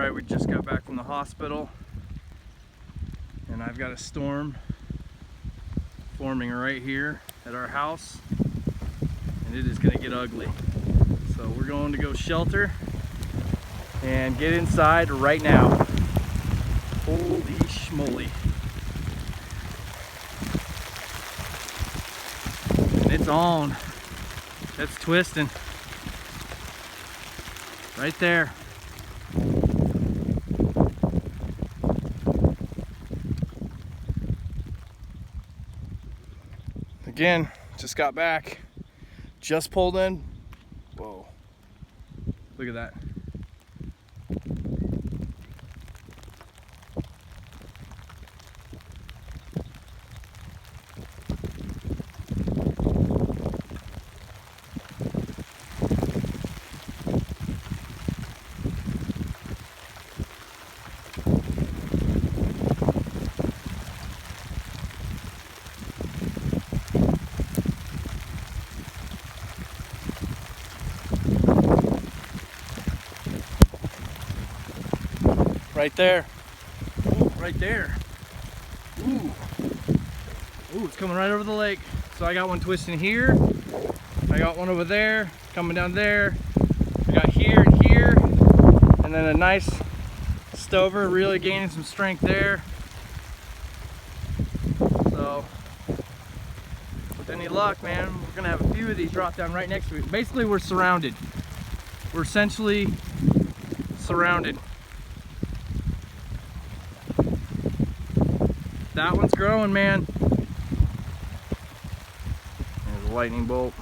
Alright, we just got back from the hospital and I've got a storm forming right here at our house and it is going to get ugly. So we're going to go shelter and get inside right now. Holy schmoly. And it's on. It's twisting. Right there. Again, just got back. Just pulled in. Whoa. Look at that. Right there. Ooh, right there. Ooh. Ooh, it's coming right over the lake. So I got one twisting here. I got one over there, coming down there. I got here and here. And then a nice stover, really gaining some strength there. So, with any luck, man, we're gonna have a few of these drop down right next to it. Basically, we're surrounded. We're essentially surrounded. That one's growing, man. There's a lightning bolt.